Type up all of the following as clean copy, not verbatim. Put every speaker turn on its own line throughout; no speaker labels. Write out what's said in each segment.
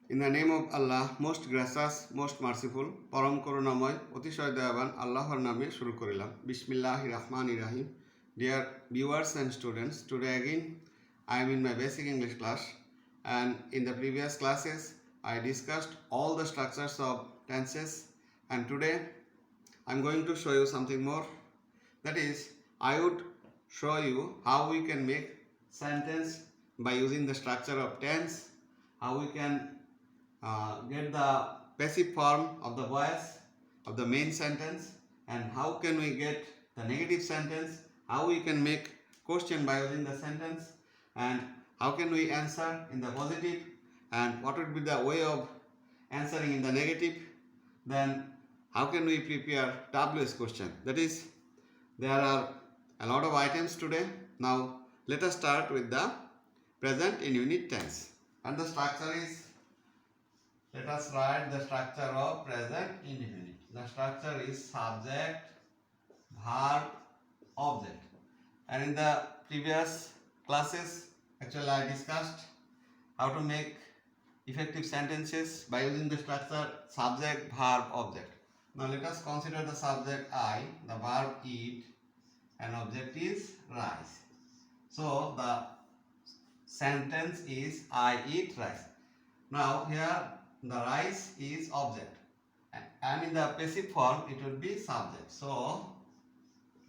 In the name of Allah, most gracious, most merciful, Param Korunamay, Otishoy Dayaban, Allahar Name Shuru Korilam. Bismillahir Rahmanir Rahim. Dear viewers and students, today again I am in my basic English class, and in the previous classes I discussed all the structures of tenses, and today I am going to show you something more. That is, I would show you how we can make sentence by using the structure of tense, how we can get the passive form of the voice of the main sentence, and how can we get the negative sentence, how we can make question by using the sentence, and how can we answer in the positive, and what would be the way of answering in the negative, then how can we prepare WS question. That is, there are a lot of items today. Now let us start with the present indefinite tense, and the structure is, let us write the structure of present indefinite. The structure is subject, verb, object. And in the previous classes, actually I discussed how to make effective sentences by using the structure subject, verb, object. Now let us consider the subject I, the verb eat, and object is rice. So the sentence is I eat rice. Now here the rice is object, and in the passive form it would be subject. So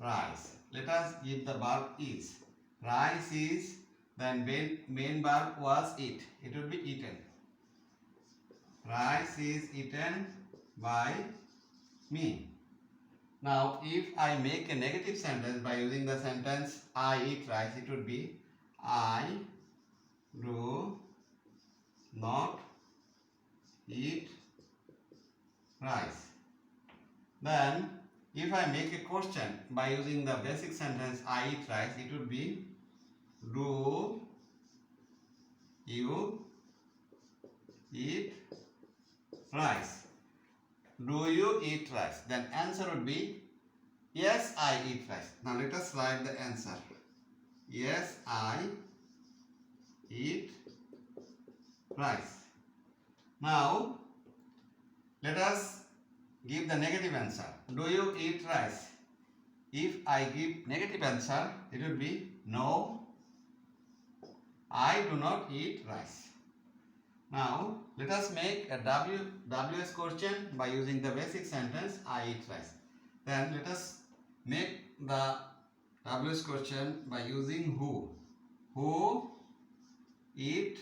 rice. Let us give the verb is. Rice is, then main verb was eat. It would be eaten. Rice is eaten by me. Now if I make a negative sentence by using the sentence I eat rice, it would be I do not eat rice. Then if I make a question by using the basic sentence I eat rice, it would be do you eat rice? Do you eat rice? Then answer would be yes, I eat rice. Now let us write the answer. Yes, I eat rice. Now let us give the negative answer. Do you eat rice? If I give negative answer, it will be no, I do not eat rice. Now let us make a WS question by using the basic sentence I eat rice. Then let us make the WS question by using who. Who eat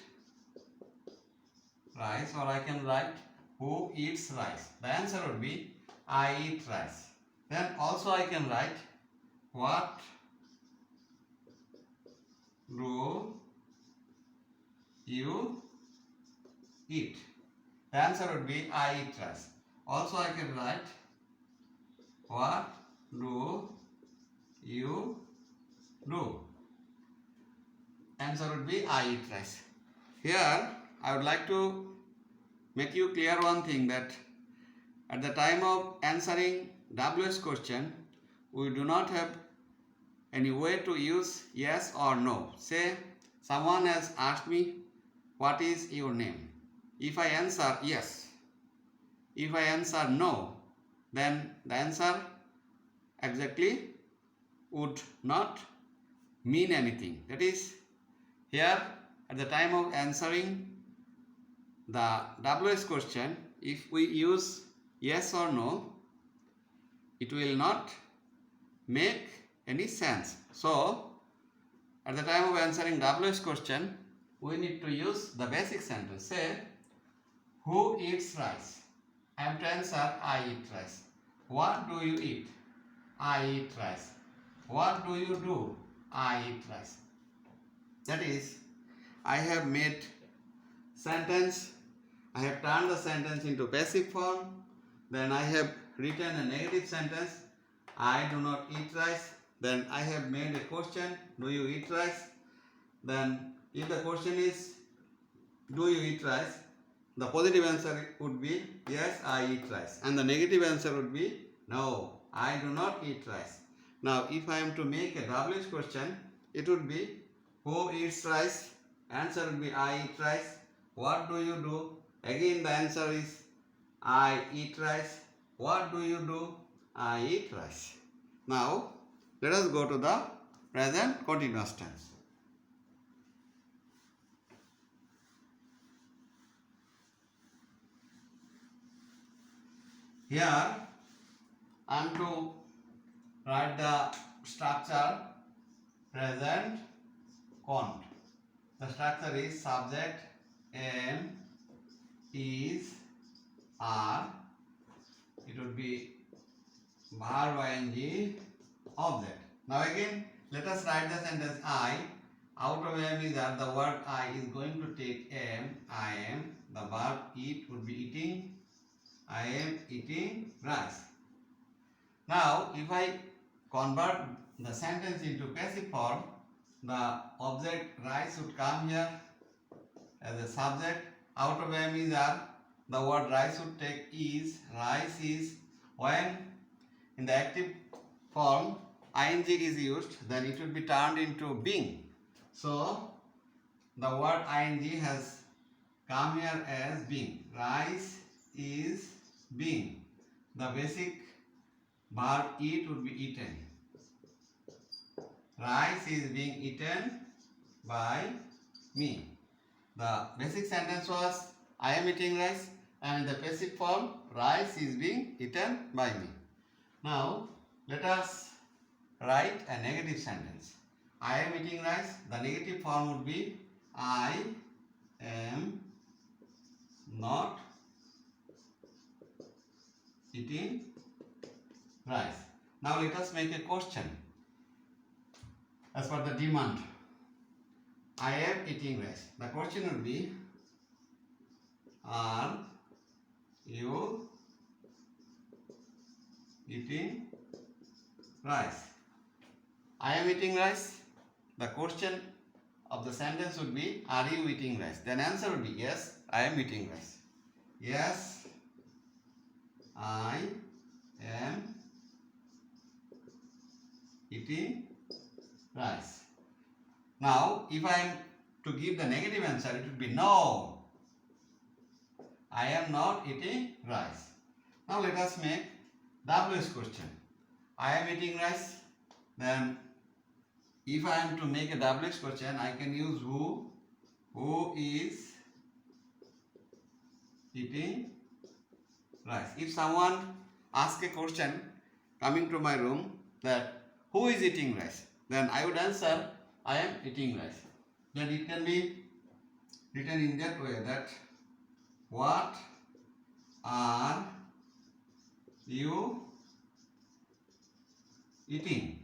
rice, or I can write who eats rice. The answer would be I eat rice. Then also I can write what do you eat. The answer would be I eat rice. Also I can write what do you do. Answer would be I eat rice. Here I would like to make you clear one thing, that at the time of answering WS question, we do not have any way to use yes or no. Say someone has asked me, what is your name? If I answer yes, if I answer no, then the answer exactly would not mean anything. That is, here at the time of answering the WS question, if we use yes or no, it will not make any sense. So at the time of answering WS question, we need to use the basic sentence. Say, who eats rice? I am to answer I eat rice. What do you eat? I eat rice. What do you do? I eat rice. That is, I have made sentence, I have turned the sentence into passive form, then I have written a negative sentence, I do not eat rice, then I have made a question, do you eat rice? Then if the question is, do you eat rice? The positive answer would be, yes, I eat rice. And the negative answer would be, no, I do not eat rice. Now if I am to make a WH question, it would be, who eats rice? Answer would be I eat rice. What do you do? Again the answer is I eat rice. What do you do? I eat rice. Now let us go to the present continuous tense. Here I am to write the structure present cont. The structure is subject, am, is, are. It would be verb ing object. Now again let us write the sentence I. Out of am is are, the word I is going to take am. I am. The verb eat would be eating. I am eating rice. Now if I convert the sentence into passive form, the object rice would come here as a subject. Out of am is are, the word rice would take is. Rice is. When in the active form ing is used, then it would be turned into being. So the word ing has come here as being. Rice is being. The basic verb eat would be eaten. Rice is being eaten by me. The basic sentence was I am eating rice, and in the passive form rice is being eaten by me. Now let us write a negative sentence. I am eating rice. The negative form would be I am not eating rice. Now let us make a question as per the demand. I am eating rice. The question would be, are you eating rice? I am eating rice. The question of the sentence would be, are you eating rice? Then answer would be, yes, I am eating rice. Yes, I am eating rice. Now if I am to give the negative answer, it would be no, I am not eating rice. Now let us make WH question. I am eating rice. Then if I am to make a WH question, I can use who is eating rice. If someone asks a question coming to my room that who is eating rice, then I would answer I am eating rice. Then it can be written in that way, that what are you eating?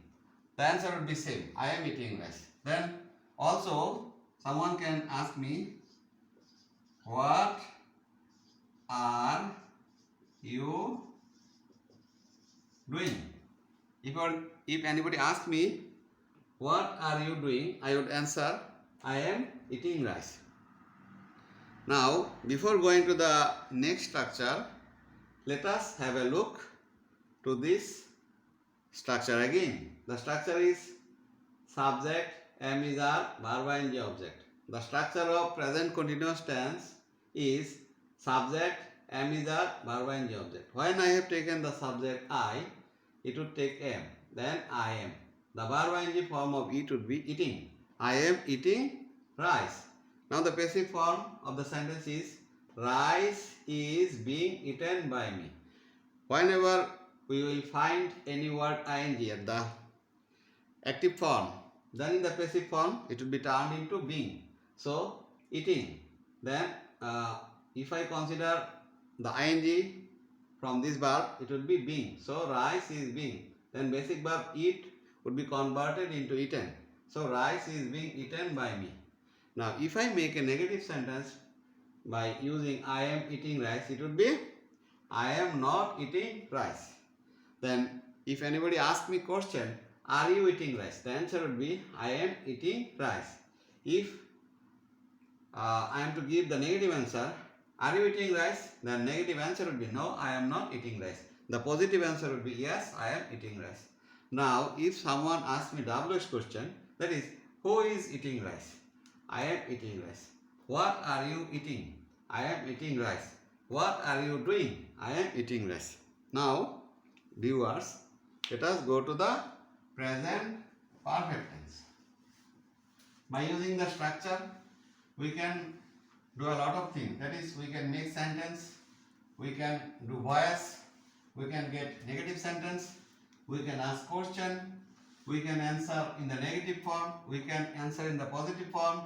The answer would be same, I am eating rice. Then also someone can ask me, what are you doing? If anybody asks me, what are you doing? I would answer, I am eating rice. Now before going to the next structure, let us have a look to this structure again. The structure is subject, am is are, verb ing object. The structure of present continuous tense is subject, am is are, verb ing object. When I have taken the subject I, it would take am, then I am. The verb ing form of it would be eating. I am eating rice. Now the passive form of the sentence is rice is being eaten by me. Whenever we will find any word ing at the active form, then in the passive form it will be turned into being. So eating. Then if I consider the ing from this verb, it will be being. So rice is being. Then basic verb eat would be converted into eaten. So rice is being eaten by me. Now if I make a negative sentence by using I am eating rice, it would be I am not eating rice. Then if anybody asks me question, are you eating rice? The answer would be I am eating rice. If I am to give the negative answer, are you eating rice? The negative answer would be no, I am not eating rice. The positive answer would be yes, I am eating rice. Now if someone asks me WH question, that is, who is eating rice? I am eating rice. What are you eating? I am eating rice. What are you doing? I am eating rice. Now, viewers, let us go to the present perfect tense. By using the structure, we can do a lot of things. That is, we can make sentence, we can do voice, we can get negative sentence, we can ask question, we can answer in the negative form, we can answer in the positive form,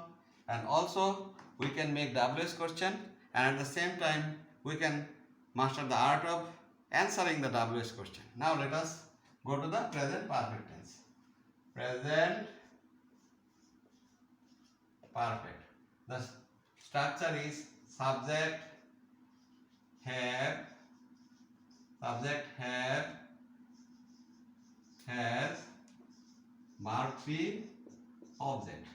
and also we can make WS question, and at the same time we can master the art of answering the WS question. Now let us go to the present perfect tense. Present perfect. The structure is subject have, has, verb 3, object.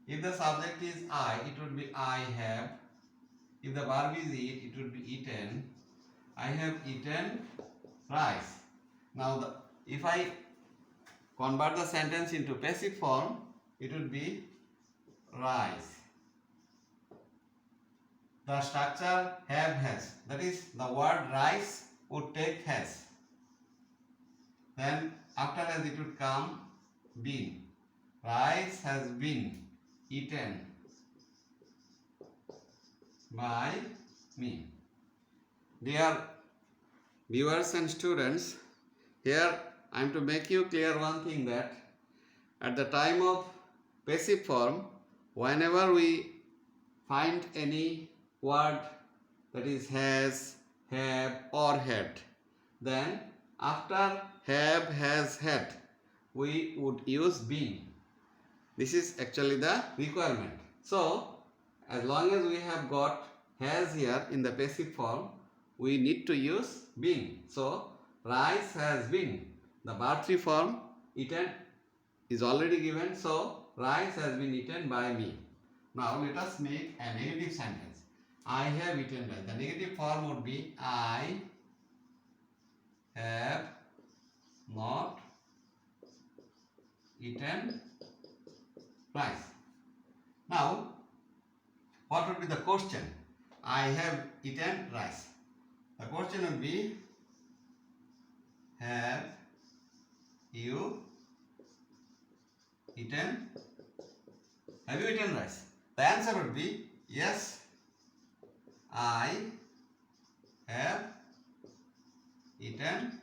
If the subject is I, it would be I have. If the verb is eat, it would be eaten. I have eaten rice. Now, if I convert the sentence into passive form, it would be rice. The structure have has. That is, the word rice would take has. Then after has it would come been. Rice has been eaten by me. Dear viewers and students, here I am to make you clear one thing, that at the time of passive form, whenever we find any word that is has, have or had, then after have, has, had, we would use been. This is actually the requirement. So, as long as we have got has here in the passive form, we need to use been. So, rice has been. The verb 3 form eaten is already given. So, rice has been eaten by me. Now, let us make a negative sentence. I have eaten rice. The negative form would be I have not eaten rice. Now, what would be the question? I have eaten rice. The question would be, have you eaten? Have you eaten rice? The answer would be yes, I have eaten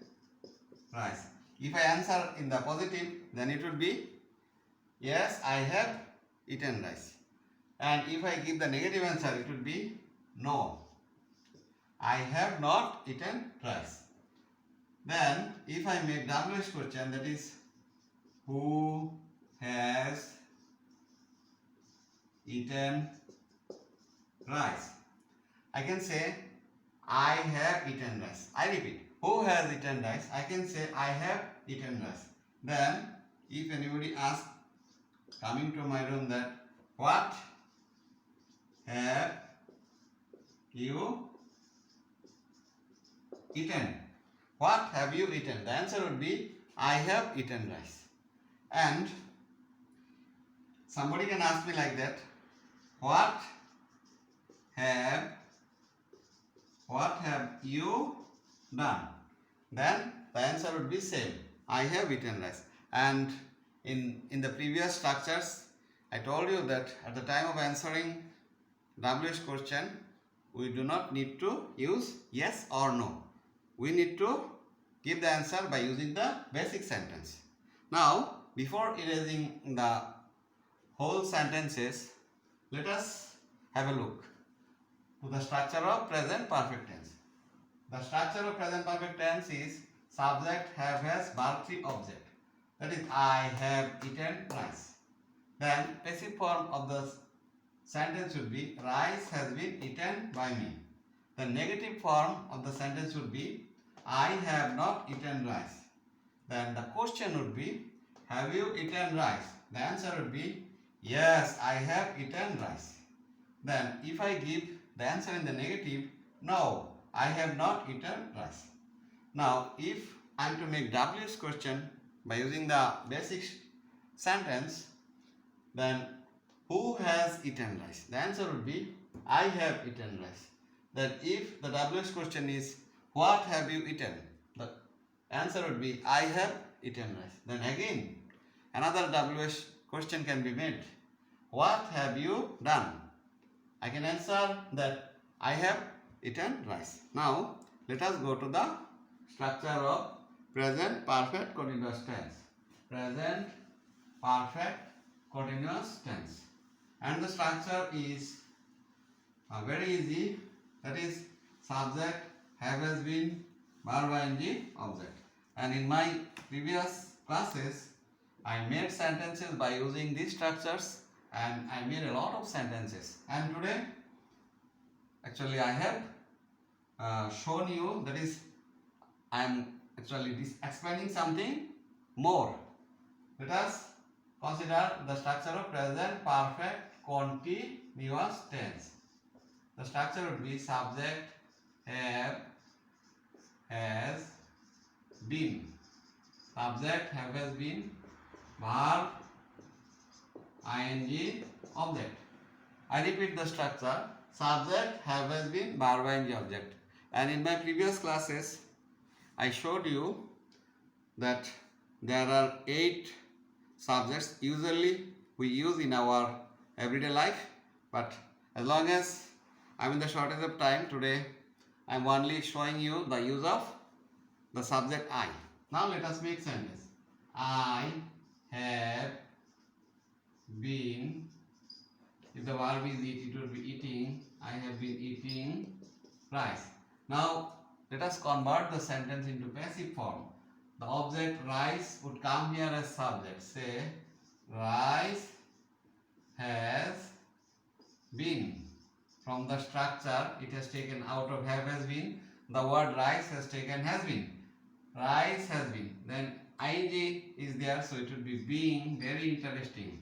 rice. If I answer in the positive, then it would be yes, I have eaten rice. And if I give the negative answer, it would be no, I have not eaten rice. Then if I make WH question, that is, who has eaten rice? I can say I have eaten rice. I repeat, who has eaten rice? I can say I have eaten rice. Then if anybody asks coming to my room that what have you eaten? What have you eaten? The answer would be I have eaten rice. And somebody can ask me like that, what have you done? Then the answer would be same, I have eaten rice. And in the previous structures, I told you that at the time of answering WH question, we do not need to use yes or no. We need to give the answer by using the basic sentence. Now, before erasing the whole sentences, let us have a look to the structure of present perfect tense. The structure of present perfect tense is subject, have, has, verb 3, object. That is, I have eaten rice. Then passive form of the sentence would be rice has been eaten by me. The negative form of the sentence would be I have not eaten rice. Then the question would be, have you eaten rice? The answer would be yes, I have eaten rice. Then if I give the answer in the negative, no, I have not eaten rice. Now if I am to make WH question by using the basic sentence, then Who has eaten rice? The answer would be I have eaten rice. Then if the WH question is what have you eaten? The answer would be I have eaten rice. Then again another WH question can be made. What have you done? I can answer that I have eaten rice. Now let us go to the structure of present perfect continuous tense. Present perfect continuous tense. And the structure is very easy. That is subject, have, has been, verb, ing, object. And in my previous classes, I made sentences by using these structures, and I made a lot of sentences. And today, actually, I have shown you, that is, I am actually explaining something more. Let us consider the structure of present perfect continuous tense. The structure would be subject, have, has, been. Subject, have, has been, verb, ing, object. I repeat the structure. Subject, have, has been, verb, ing, object. And in my previous classes, I showed you that there are 8 subjects usually we use in our everyday life, but as long as I'm in the shortage of time today, I'm only showing you the use of the subject I. Now let us make sentence. I have been, if the verb is eat, it would be eating. I have been eating rice. Now let us convert the sentence into passive form. The object rice would come here as subject. Say, rice has been. From the structure, it has taken out of have, has been. The word rice has taken has been. Rice has been. Then ing is there, so it would be being. Very interesting.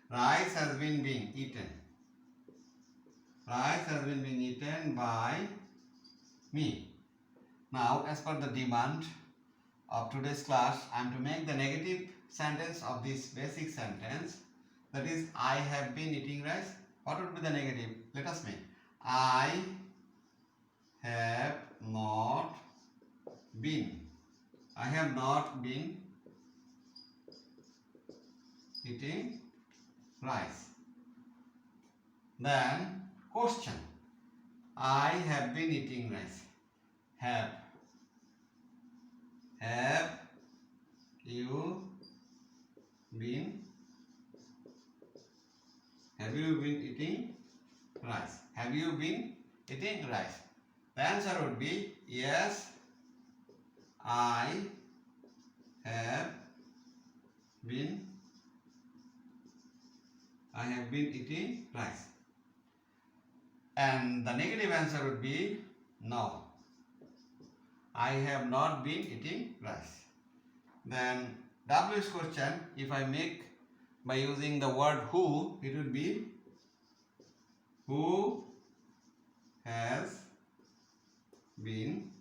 Rice has been being eaten. Rice has been being eaten by me. Now, as per the demand of today's class, I am to make the negative sentence of this basic sentence. That is, I have been eating rice. What would be the negative? Let us make. I have not been. I have not been eating rice. Then, question. I have been eating rice. Have you been eating rice? Have you been eating rice? The answer would be yes, I have been eating rice. And the negative answer would be no, I have not been eating rice. Then WH question, if I make by using the word who, it would be who has been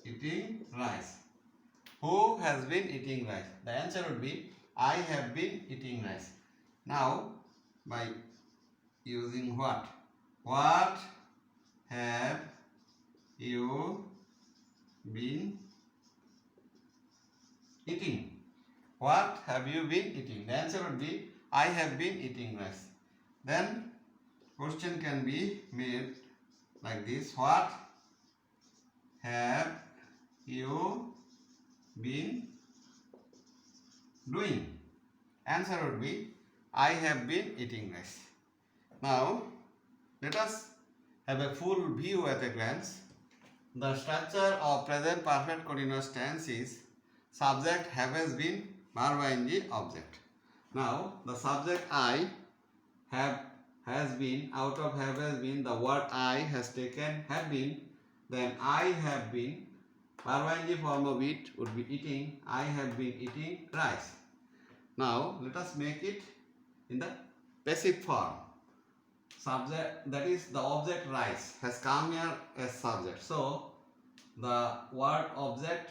eating rice. Who has been eating rice? The answer would be I have been eating rice. Now by using what? What have you been eating? What have you been eating? The answer would be I have been eating rice. Then question can be made like this. What have you been doing? Answer would be I have been eating rice. Now let us have a full view at a glance. The structure of present perfect continuous tense is subject, have, has been, verb, ing, object. Now the subject I have, has been, out of have, has been, the word I has taken have been. Then I have been, verb ing form of it would be eating. I have been eating rice. Now let us make it in the passive form. Subject, that is the object rice has come here as subject. So the word object,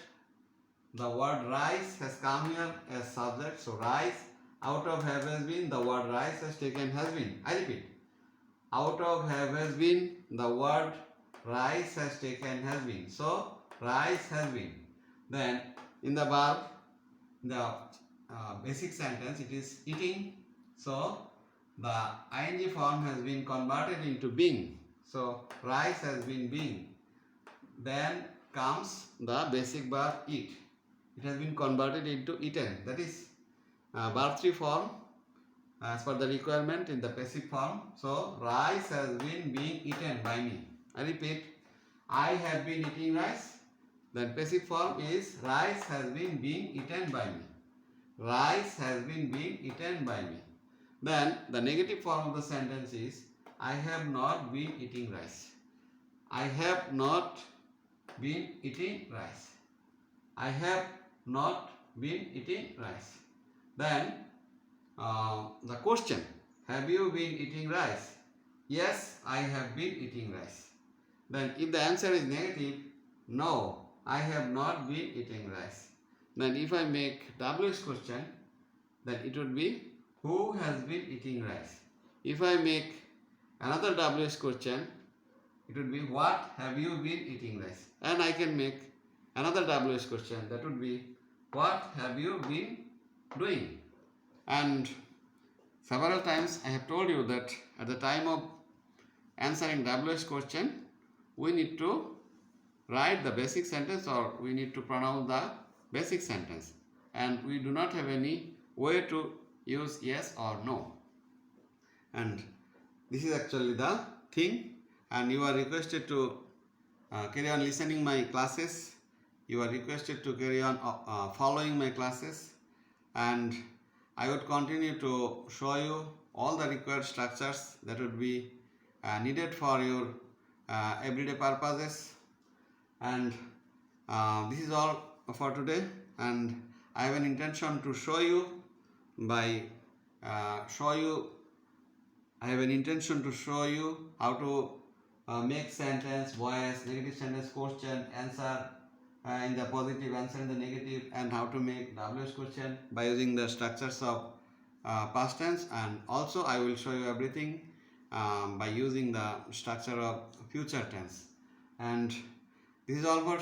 the word rise has come here as subject. So rise, out of have has been, the word rise has taken has been. I repeat, out of have has been, the word rise has taken has been. So rise has been. Then in the verb, the basic sentence, it is eating. So the ing form has been converted into being. So rice has been being. Then comes the basic verb eat. It has been converted into eaten. That is verb 3 form as per the requirement in the passive form. So rice has been being eaten by me. I repeat, I have been eating rice. Then passive form is rice has been being eaten by me. Rice has been being eaten by me. Then the negative form of the sentence is I have not been eating rice. I have not been eating rice. I have not been eating rice. Then the question, have you been eating rice? Yes, I have been eating rice. Then if the answer is negative, no, I have not been eating rice. Then if I make WH question, then it would be who has been eating rice. If I make another WH question, it would be what have you been eating rice. And I can make another WH question, that would be what have you been doing. And several times I have told you that at the time of answering WH question, we need to write the basic sentence or we need to pronounce the basic sentence. And we do not have any way to use yes or no. And this is actually the thing. And you are requested to carry on listening my classes. You are requested to carry on following my classes. And I would continue to show you all the required structures that would be needed for your everyday purposes. And this is all for today, and I have an intention to show you how to make sentence, voice, negative sentence, question, answer in the positive, answer in the negative, and how to make WH question by using the structures of past tense. And also I will show you everything by using the structure of future tense. And this is all for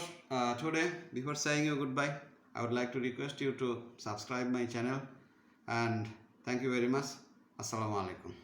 today. Before saying you goodbye, I would like to request you to subscribe my channel, and thank you very much. Assalamu alaikum.